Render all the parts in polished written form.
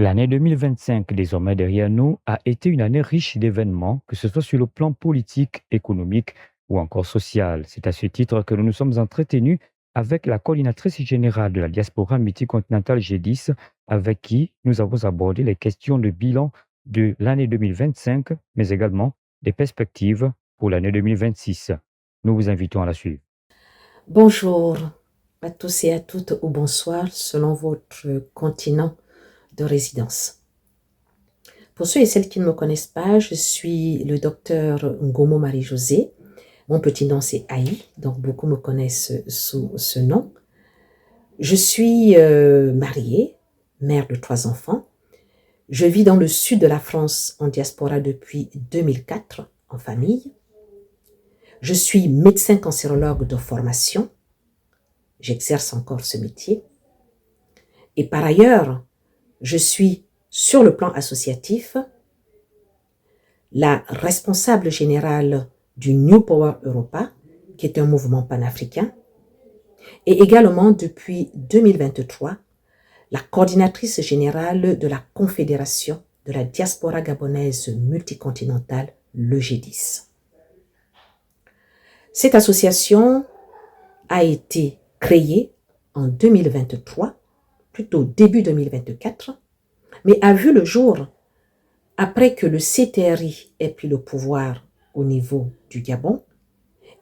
L'année 2025, désormais derrière nous, a été une année riche d'événements, que ce soit sur le plan politique, économique ou encore social. C'est à ce titre que nous nous sommes entretenus avec la coordinatrice générale de la diaspora multicontinentale G10, avec qui nous avons abordé les questions de bilan de l'année 2025, mais également des perspectives pour l'année 2026. Nous vous invitons à la suivre. Bonjour à tous et à toutes ou bonsoir selon votre continent de résidence. Pour ceux et celles qui ne me connaissent pas, je suis le docteur Ngomo Marie-Josée. Mon petit nom c'est Aïe, donc beaucoup me connaissent sous ce nom. Je suis mariée, mère de 3 enfants. Je vis dans le sud de la France en diaspora depuis 2004 en famille. Je suis médecin cancérologue de formation. J'exerce encore ce métier. Et par ailleurs, je suis, sur le plan associatif, la responsable générale du New Power Europa, qui est un mouvement panafricain, et également depuis 2023, la coordinatrice générale de la Confédération de la diaspora gabonaise multicontinentale, le G10. Cette association a été créée en 2023, plutôt début 2024, mais a vu le jour après que le CTRI ait pris le pouvoir au niveau du Gabon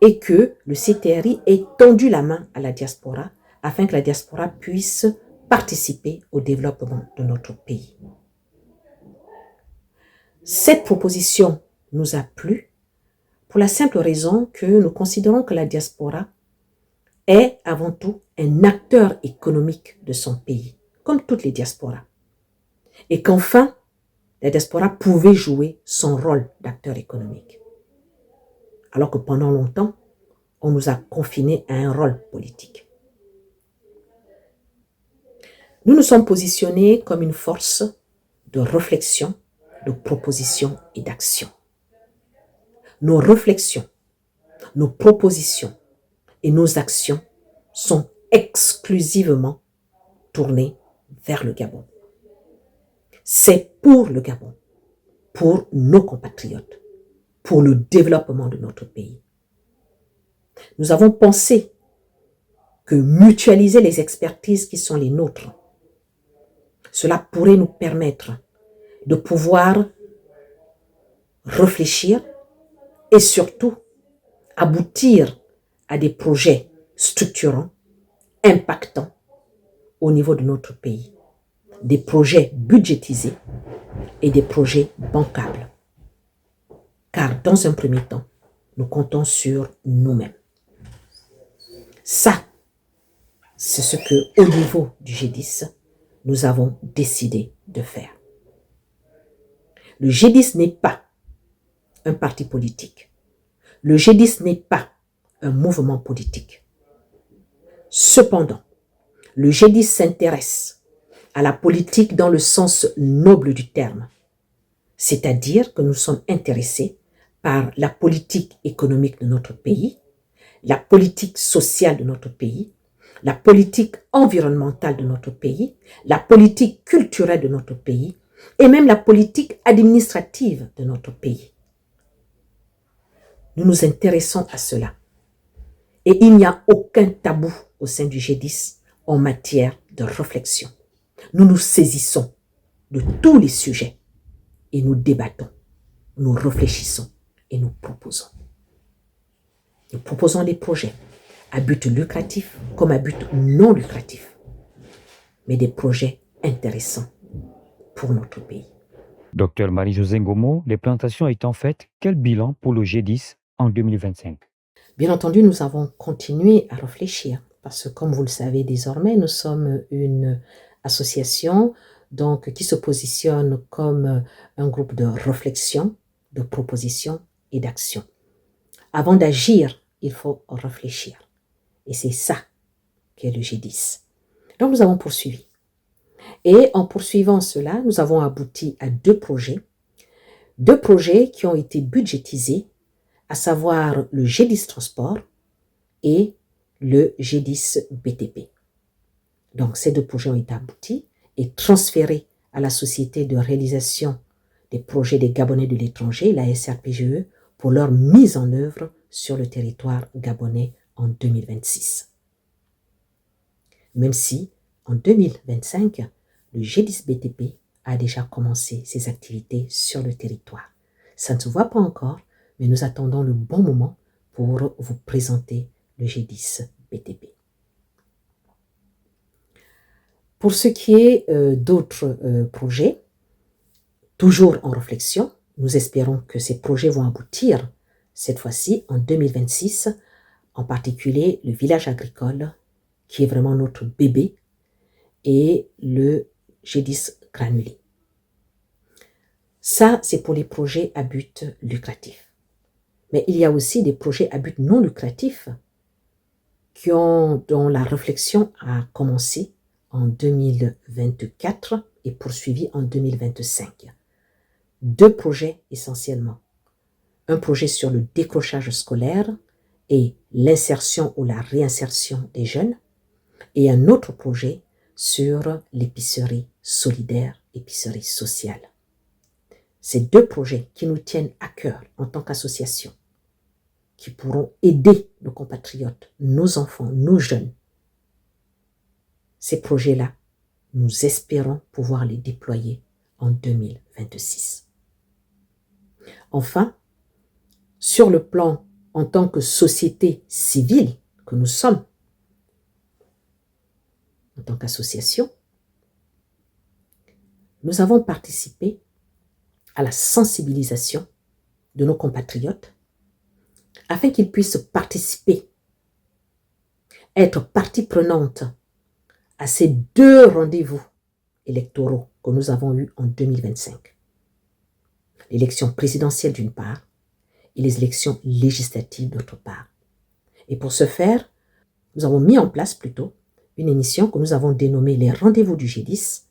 et que le CTRI ait tendu la main à la diaspora afin que la diaspora puisse participer au développement de notre pays. Cette proposition nous a plu pour la simple raison que nous considérons que la diaspora est avant tout un acteur économique de son pays, comme toutes les diasporas. Et qu'enfin, la diaspora pouvait jouer son rôle d'acteur économique. Alors que pendant longtemps, on nous a confinés à un rôle politique. Nous nous sommes positionnés comme une force de réflexion, de proposition et d'action. Nos réflexions, nos propositions et nos actions sont exclusivement tournées vers le Gabon. C'est pour le Gabon, pour nos compatriotes, pour le développement de notre pays. Nous avons pensé que mutualiser les expertises qui sont les nôtres, cela pourrait nous permettre de pouvoir réfléchir et surtout aboutir à des projets structurants, impactants au niveau de notre pays, des projets budgétisés et des projets bancables. Car dans un premier temps, nous comptons sur nous-mêmes. Ça, c'est ce que, au niveau du G10, nous avons décidé de faire. Le G10 n'est pas un parti politique. Le G10 n'est pas un mouvement politique. Cependant, le G10 s'intéresse à la politique dans le sens noble du terme, c'est-à-dire que nous sommes intéressés par la politique économique de notre pays, la politique sociale de notre pays, la politique environnementale de notre pays, la politique culturelle de notre pays et même la politique administrative de notre pays. Nous nous intéressons à cela. Et il n'y a aucun tabou au sein du G10 en matière de réflexion. Nous nous saisissons de tous les sujets et nous débattons, nous réfléchissons et nous proposons. Nous proposons des projets à but lucratif comme à but non lucratif, mais des projets intéressants pour notre pays. Docteur Marie-Josée Ngomo, les plantations étant faites, quel bilan pour le G10 en 2025? Bien entendu, nous avons continué à réfléchir parce que, comme vous le savez désormais, nous sommes une association donc, qui se positionne comme un groupe de réflexion, de proposition et d'action. Avant d'agir, il faut réfléchir. Et c'est ça qu'est le G10. Donc, nous avons poursuivi. Et en poursuivant cela, nous avons abouti à 2 projets. 2 projets qui ont été budgétisés, à savoir le G10 Transport et le G10 BTP. Donc, ces 2 projets ont été aboutis et transférés à la Société de réalisation des projets des Gabonais de l'étranger, la SRPGE, pour leur mise en œuvre sur le territoire gabonais en 2026. Même si, en 2025, le G10BTP a déjà commencé ses activités sur le territoire. Ça ne se voit pas encore, mais nous attendons le bon moment pour vous présenter le G10BTP. Pour ce qui est d'autres projets, toujours en réflexion, nous espérons que ces projets vont aboutir cette fois-ci en 2026, en particulier le village agricole qui est vraiment notre bébé et le G10 granulé. Ça, c'est pour les projets à but lucratif. Mais il y a aussi des projets à but non lucratif dont la réflexion a commencé en 2024 et poursuivi en 2025. 2 projets essentiellement. Un projet sur le décrochage scolaire et l'insertion ou la réinsertion des jeunes, et un autre projet sur l'épicerie solidaire, épicerie sociale. Ces 2 projets qui nous tiennent à cœur en tant qu'association, qui pourront aider nos compatriotes, nos enfants, nos jeunes. Ces projets-là, nous espérons pouvoir les déployer en 2026. Enfin, sur le plan en tant que société civile que nous sommes, en tant qu'association, nous avons participé à la sensibilisation de nos compatriotes afin qu'ils puissent participer, être partie prenante à ces 2 rendez-vous électoraux que nous avons eus en 2025. L'élection présidentielle d'une part et les élections législatives d'autre part. Et pour ce faire, nous avons mis en place plutôt une émission que nous avons dénommée les rendez-vous du G10,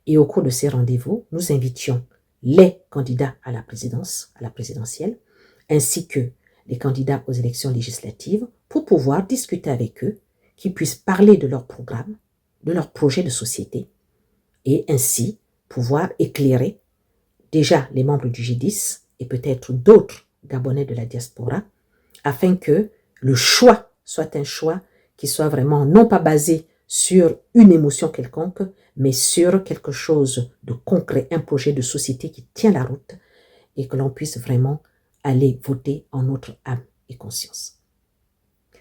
et au cours de ces rendez-vous, nous invitions les candidats à la présidence, à la présidentielle, ainsi que les candidats aux élections législatives pour pouvoir discuter avec eux, qu'ils puissent parler de leur programme, de leur projet de société, et ainsi pouvoir éclairer déjà les membres du G10 et peut-être d'autres Gabonais de la diaspora, afin que le choix soit un choix qui soit vraiment non pas basé sur une émotion quelconque, mais sur quelque chose de concret, un projet de société qui tient la route et que l'on puisse vraiment aller voter en notre âme et conscience.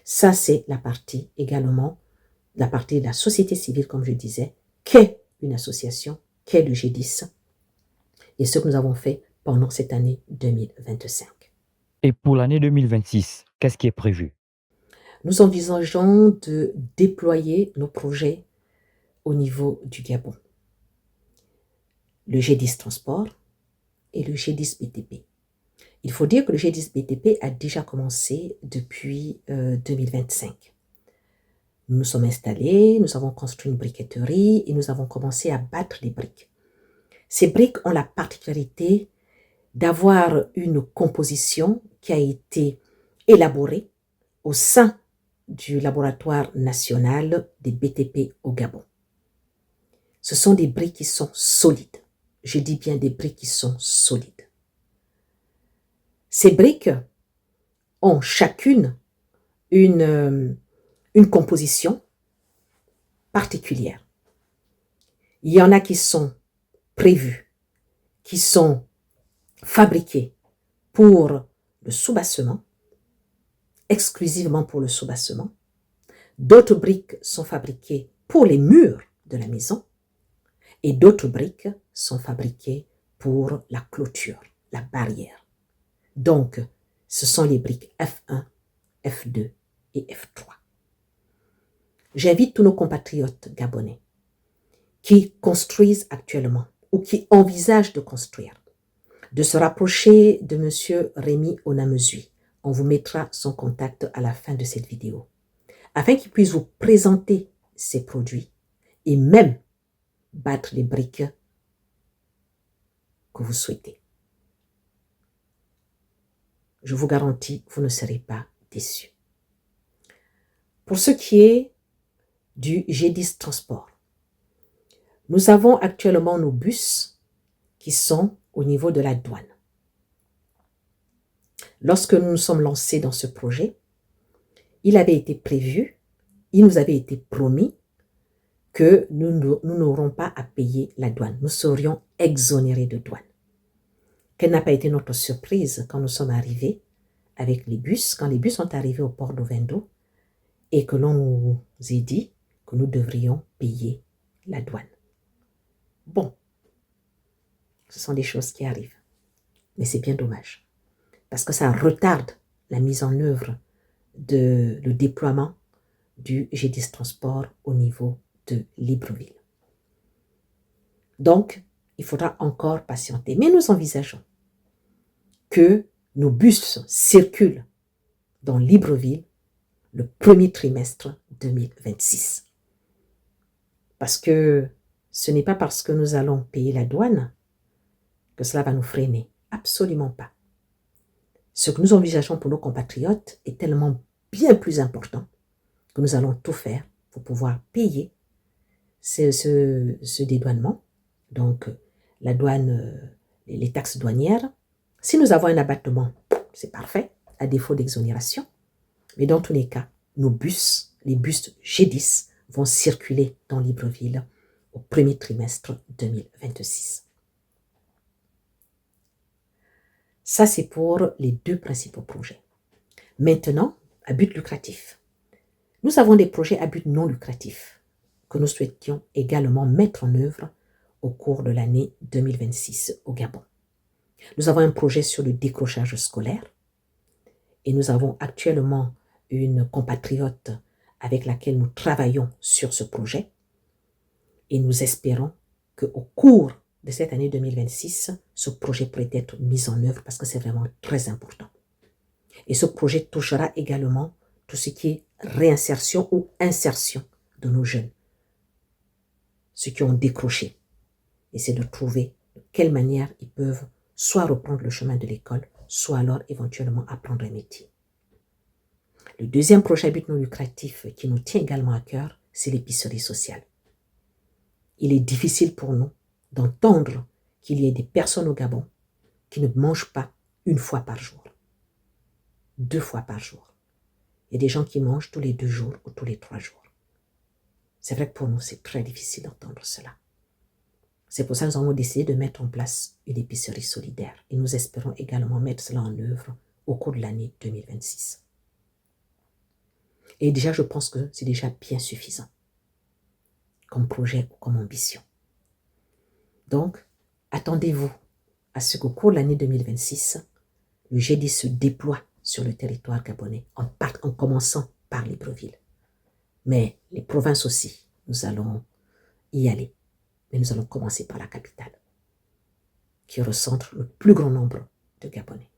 Ça, c'est la partie également, la partie de la société civile, comme je disais, qu'est une association, qu'est le G10, et ce que nous avons fait pendant cette année 2025. Et pour l'année 2026, qu'est-ce qui est prévu? Nous envisageons de déployer nos projets au niveau du Gabon. Le G10 Transport et le G10 BTP. Il faut dire que le G10 BTP a déjà commencé depuis 2025. Nous nous sommes installés, nous avons construit une briqueterie et nous avons commencé à battre les briques. Ces briques ont la particularité d'avoir une composition qui a été élaborée au sein du laboratoire national des BTP au Gabon. Ce sont des briques qui sont solides. Je dis bien des briques qui sont solides. Ces briques ont chacune une composition particulière. Il y en a qui sont prévues, qui sont fabriquées pour le soubassement, exclusivement pour le soubassement. D'autres briques sont fabriquées pour les murs de la maison et d'autres briques sont fabriquées pour la clôture, la barrière. Donc, ce sont les briques F1, F2 et F3. J'invite tous nos compatriotes gabonais qui construisent actuellement ou qui envisagent de construire, de se rapprocher de M. Rémi Onamezui. On vous mettra son contact à la fin de cette vidéo, afin qu'il puisse vous présenter ses produits et même battre les briques que vous souhaitez. Je vous garantis, vous ne serez pas déçus. Pour ce qui est du G10 Transport, Nous avons actuellement nos bus qui sont au niveau de la douane. Lorsque nous nous sommes lancés dans ce projet, il avait été prévu, il nous avait été promis que nous n'aurons pas à payer la douane. Nous serions exonérés de douane. Quelle n'a pas été notre surprise quand nous sommes arrivés avec les bus, quand les bus sont arrivés au port d'Ovendo et que l'on nous ait dit que nous devrions payer la douane. Bon, ce sont des choses qui arrivent, mais c'est bien dommage parce que ça retarde la mise en œuvre le déploiement du GDIS Transport au niveau de Libreville. Donc, il faudra encore patienter, mais nous envisageons que nos bus circulent dans Libreville le premier trimestre 2026. Parce que ce n'est pas parce que nous allons payer la douane que cela va nous freiner. Absolument pas. Ce que nous envisageons pour nos compatriotes est tellement bien plus important que nous allons tout faire pour pouvoir payer ce dédouanement. Donc, la douane, les taxes douanières. Si nous avons un abattement, c'est parfait, à défaut d'exonération. Mais dans tous les cas, nos bus, les bus GDIS, vont circuler dans Libreville au premier trimestre 2026. Ça, c'est pour les deux principaux projets. Maintenant, à but lucratif. Nous avons des projets à but non lucratif que nous souhaitions également mettre en œuvre au cours de l'année 2026 au Gabon. Nous avons un projet sur le décrochage scolaire et nous avons actuellement une compatriote avec laquelle nous travaillons sur ce projet et nous espérons qu'au cours de cette année 2026, ce projet pourrait être mis en œuvre parce que c'est vraiment très important. Et ce projet touchera également tout ce qui est réinsertion ou insertion de nos jeunes, ceux qui ont décroché. Et c'est de trouver de quelle manière ils peuvent soit reprendre le chemin de l'école, soit alors éventuellement apprendre un métier. Le deuxième projet à but non lucratif qui nous tient également à cœur, c'est l'épicerie sociale. Il est difficile pour nous d'entendre qu'il y ait des personnes au Gabon qui ne mangent pas une fois par jour, 2 fois par jour. Il y a des gens qui mangent tous les 2 jours ou tous les 3 jours. C'est vrai que pour nous, c'est très difficile d'entendre cela. C'est pour ça que nous avons décidé de mettre en place une épicerie solidaire et nous espérons également mettre cela en œuvre au cours de l'année 2026. Et déjà, je pense que c'est déjà bien suffisant comme projet ou comme ambition. Donc, attendez-vous à ce qu'au cours de l'année 2026, le GDIS se déploie sur le territoire gabonais en commençant par Libreville. Mais les provinces aussi, nous allons y aller. Mais nous allons commencer par la capitale, qui recentre le plus grand nombre de Gabonais.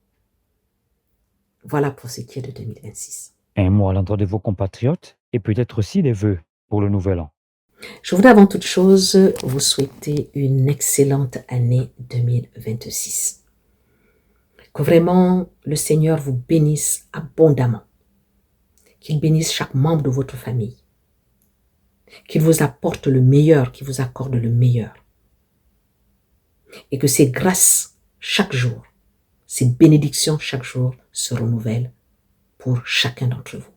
Voilà pour ce qui est de 2026. Un mot à l'endroit de vos compatriotes et peut-être aussi des vœux pour le nouvel an. Je voudrais avant toute chose vous souhaiter une excellente année 2026. Que vraiment le Seigneur vous bénisse abondamment. Qu'il bénisse chaque membre de votre famille. Qu'il vous apporte le meilleur, qu'il vous accorde le meilleur. Et que ces grâces chaque jour, ces bénédictions chaque jour se renouvellent pour chacun d'entre vous.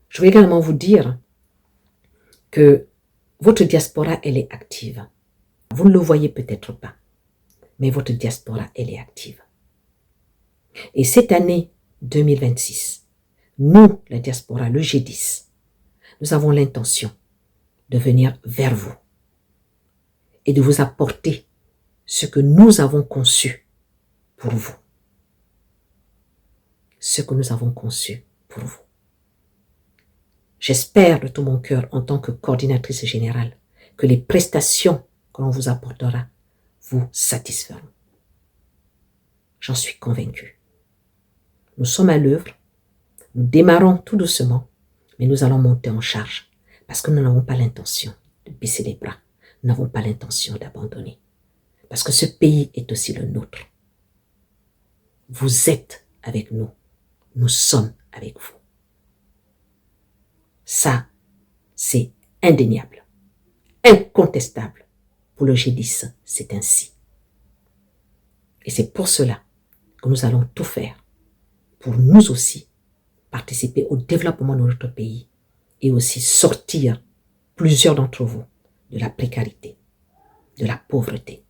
Je vais également vous dire que votre diaspora, elle est active. Vous ne le voyez peut-être pas, mais votre diaspora, elle est active. Et cette année 2026, nous, la diaspora, le GDIS, nous avons l'intention de venir vers vous et de vous apporter ce que nous avons conçu pour vous. Ce que nous avons conçu pour vous. J'espère de tout mon cœur, en tant que coordinatrice générale, que les prestations que l'on vous apportera vous satisferont. J'en suis convaincue. Nous sommes à l'œuvre, nous démarrons tout doucement, mais nous allons monter en charge parce que nous n'avons pas l'intention de baisser les bras, nous n'avons pas l'intention d'abandonner. Parce que ce pays est aussi le nôtre. Vous êtes avec nous, nous sommes avec vous. Ça, c'est indéniable. incontestable. Pour le G10, c'est ainsi. Et c'est pour cela que nous allons tout faire pour nous aussi participer au développement de notre pays et aussi sortir plusieurs d'entre vous de la précarité, de la pauvreté.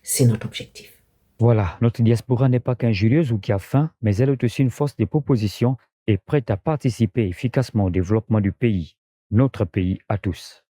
C'est notre objectif. Voilà, notre diaspora n'est pas qu'injurieuse ou qui a faim, mais elle est aussi une force de proposition et prête à participer efficacement au développement du pays, notre pays à tous.